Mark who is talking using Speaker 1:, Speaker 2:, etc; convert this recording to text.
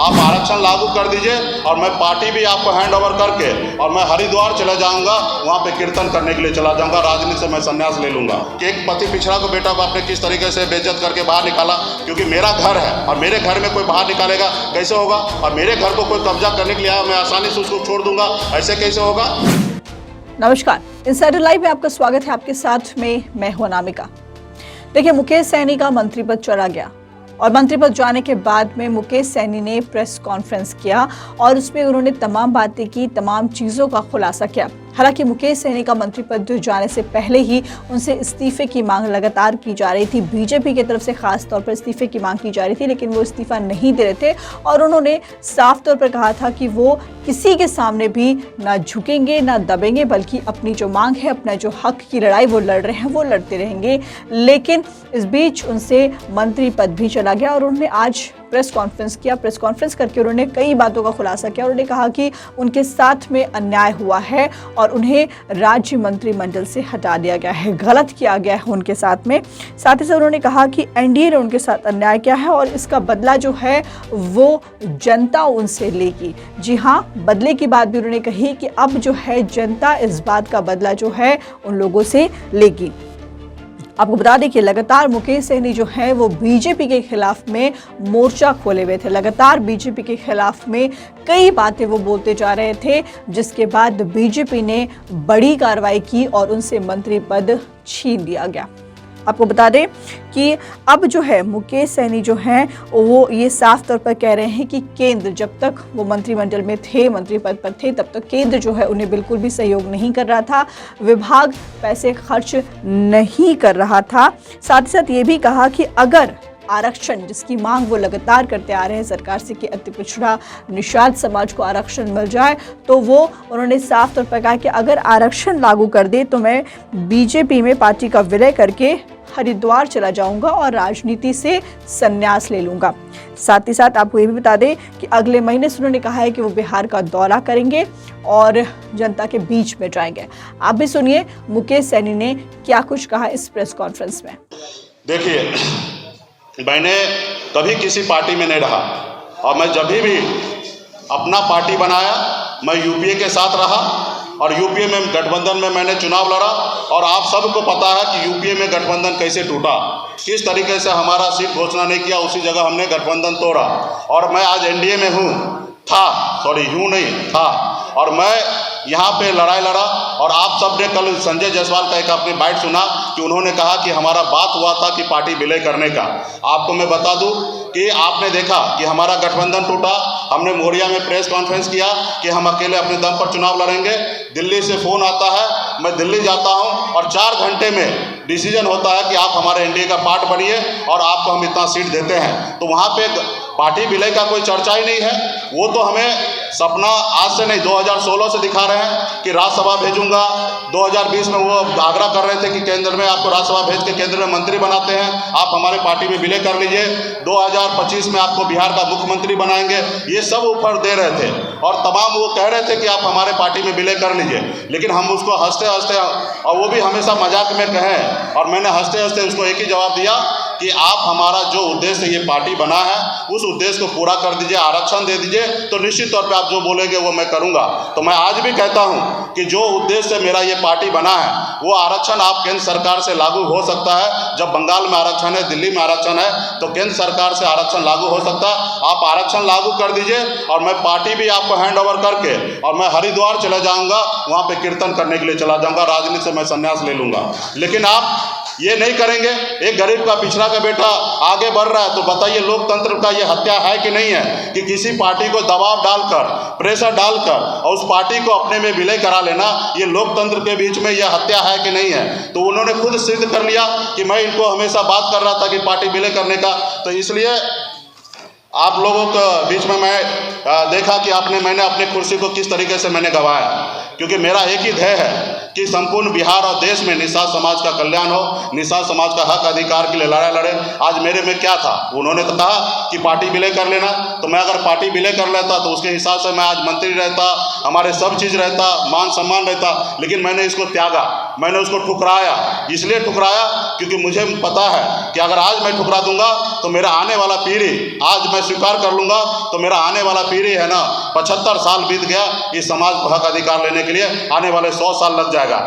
Speaker 1: आप आरक्षण लागू कर दीजिए और मैं पार्टी भी आपको हैंड ओवर करके और मैं हरिद्वार चला जाऊंगा, वहाँ पे कीर्तन करने के लिए चला जाऊंगा, राजनीति से मैं संन्यास ले लूंगा। कि एक पति पिछड़ा को बेटा को आपने किस तरीके से बेइज्जत करके बाहर निकाला, क्योंकि मेरा घर है और मेरे घर में कोई बाहर निकालेगा कैसे होगा, और मेरे घर को कोई कब्जा करने के लिए आया, मैं आसानी से उसको छोड़ दूंगा, ऐसे कैसे होगा।
Speaker 2: नमस्कार, इनसाइडर लाइव में आपका स्वागत है। आपके साथ में मैं हूं अनामिका। देखिए, मुकेश सैनी का मंत्री पद चला गया और मंत्री पद जाने के बाद में मुकेश सैनी ने प्रेस कॉन्फ्रेंस किया और उसमें उन्होंने तमाम बातें की, तमाम चीज़ों का खुलासा किया। हालांकि मुकेश सैनी का मंत्री पद जाने से पहले ही उनसे इस्तीफे की मांग लगातार की जा रही थी। बीजेपी की तरफ से खास तौर पर इस्तीफे की मांग की जा रही थी, लेकिन वो इस्तीफा नहीं दे रहे थे और उन्होंने साफ तौर पर कहा था कि वो किसी के सामने भी ना झुकेंगे ना दबेंगे, बल्कि अपनी जो मांग है, अपना जो हक की लड़ाई वो लड़ रहे हैं, वो लड़ते रहेंगे। लेकिन इस बीच उनसे मंत्री पद भी चला गया और उन्होंने आज प्रेस कॉन्फ्रेंस किया। प्रेस कॉन्फ्रेंस करके उन्होंने कई बातों का खुलासा किया। उन्होंने कहा कि उनके साथ में अन्याय हुआ है और उन्हें राज्य मंत्रिमंडल से हटा दिया गया है, गलत किया गया है उनके साथ में। साथ ही साथ उन्होंने कहा कि एनडीए ने उनके साथ अन्याय किया है और इसका बदला जो है वो जनता उनसे लेगी। जी हाँ, बदले की बात भी उन्होंने कही कि अब जो है जनता इस बात का बदला जो है उन लोगों से लेगी। आपको बता दें कि लगातार मुकेश सैनी जो है वो बीजेपी के खिलाफ में मोर्चा खोले हुए थे। लगातार बीजेपी के खिलाफ में कई बातें वो बोलते जा रहे थे, जिसके बाद बीजेपी ने बड़ी कार्रवाई की और उनसे मंत्री पद छीन लिया गया। आपको बता दें कि अब जो है मुकेश सैनी जो हैं वो ये साफ तौर पर कह रहे हैं कि केंद्र, जब तक वो मंत्रिमंडल में थे, मंत्री पद पर थे, तब तक केंद्र जो है उन्हें बिल्कुल भी सहयोग नहीं कर रहा था, विभाग पैसे खर्च नहीं कर रहा था। साथ ही साथ ये भी कहा कि अगर आरक्षण, जिसकी मांग वो लगातार करते आ रहे हैं सरकार से कि अति पिछड़ा निषाद समाज को आरक्षण मिल जाए, तो वो उन्होंने साफ तौर पर कहा कि अगर आरक्षण लागू कर दे तो मैं बीजेपी में पार्टी का विलय करके हरिद्वार चला जाऊंगा और राजनीति से संन्यास ले लूंगा। साथ ही साथ आपको ये भी बता दें कि अगले महीने से उन्होंने कहा है कि वो बिहार का दौरा करेंगे और जनता के बीच में जाएंगे। आप भी सुनिए मुकेश सैनी ने क्या कुछ कहा इस प्रेस कॉन्फ्रेंस में।
Speaker 1: देखिए, मैंने कभी किसी पार्टी में नहीं रहा और मैं जब भी अपना पार्टी बनाया मैं यूपीए के साथ रहा और यूपीए में गठबंधन में मैंने चुनाव लड़ा और आप सबको पता है कि यूपीए में गठबंधन कैसे टूटा, किस तरीके से हमारा सीट घोषणा नहीं किया, उसी जगह हमने गठबंधन तोड़ा और मैं आज एनडीए में हूँ था और मैं यहाँ पे लड़ाई लड़ा। और आप सब ने कल संजय जायसवाल का एक आपने बाइट सुना कि उन्होंने कहा कि हमारा बात हुआ था कि पार्टी विलय करने का। आपको मैं बता दूं कि आपने देखा कि हमारा गठबंधन टूटा, हमने मोरिया में प्रेस कॉन्फ्रेंस किया कि हम अकेले अपने दम पर चुनाव लड़ेंगे। दिल्ली से फ़ोन आता है, मैं दिल्ली जाता हूं और 4 घंटे में डिसीजन होता है कि आप हमारे एनडीए का पार्ट बनिए और आपको हम इतना सीट देते हैं। तो वहाँ पे पार्टी विलय का कोई चर्चा ही नहीं है। वो तो हमें सपना आज से नहीं 2016 से दिखा रहे हैं कि राज्यसभा भेजूंगा। 2020 में वो आग्रह कर रहे थे कि केंद्र में आपको राज्यसभा भेज के केंद्र में मंत्री बनाते हैं, आप हमारे पार्टी में विलय कर लीजिए। 2025 में आपको बिहार का मुख्यमंत्री बनाएंगे, ये सब ऑफर दे रहे थे और तमाम वो कह रहे थे कि आप हमारे पार्टी में विलय कर लीजिए। लेकिन हम उसको हंसते हंसते, और वो भी हमेशा मजाक में कहें, और मैंने हंसते हंसते उसको एक ही जवाब दिया कि आप हमारा जो उद्देश्य ये पार्टी बना है उस उद्देश्य को पूरा कर दीजिए, आरक्षण दे दीजिए, तो निश्चित तौर पे आप जो बोलेंगे वो मैं करूंगा। तो मैं आज भी कहता हूं कि जो उद्देश्य से मेरा ये पार्टी बना है वो आरक्षण आप केंद्र सरकार से लागू हो सकता है। जब बंगाल में आरक्षण है, दिल्ली में आरक्षण है, तो केंद्र सरकार से आरक्षण लागू हो सकता है। आप आरक्षण लागू कर दीजिए और मैं पार्टी भी आपको हैंड ओवर करके और मैं हरिद्वार चला जाऊंगा, वहाँ पे कीर्तन करने के लिए चला जाऊंगा, राजनीति से मैं संन्यास ले लूंगा। लेकिन आप ये नहीं करेंगे। एक गरीब का, पिछड़ा का बेटा आगे बढ़ रहा है, तो बताइए लोकतंत्र का ये हत्या है कि नहीं है कि किसी पार्टी को दबाव डालकर, प्रेशर डालकर और उस पार्टी को अपने में विलय करा लेना, ये लोकतंत्र के बीच में यह हत्या है कि नहीं है। तो उन्होंने खुद सिद्ध कर लिया कि मैं इनको हमेशा बात कर रहा था कि पार्टी विलय करने का। तो इसलिए आप लोगों के बीच में मैं देखा कि मैंने अपनी कुर्सी को किस तरीके से मैंने गंवाया, क्योंकि मेरा एक ही ध्येय है कि संपूर्ण बिहार और देश में निषाद समाज का कल्याण हो, निषाद समाज का हक अधिकार के लिए लड़ाई लड़े। आज मेरे में क्या था, उन्होंने तो कहा कि पार्टी विलय कर लेना, तो मैं अगर पार्टी विलय कर लेता तो उसके हिसाब से मैं आज मंत्री रहता, हमारे सब चीज़ रहता, मान सम्मान रहता। लेकिन मैंने इसको त्यागा, मैंने उसको ठुकराया। इसलिए ठुकराया क्योंकि मुझे पता है कि अगर आज मैं ठुकरा दूंगा तो मेरा आने वाला पीढ़ी, आज मैं स्वीकार कर लूँगा तो मेरा आने वाला पीढ़ी है ना, 75 साल बीत गया इस समाज को हक अधिकार लेने के लिए, आने वाले 100 साल लग जाएगा।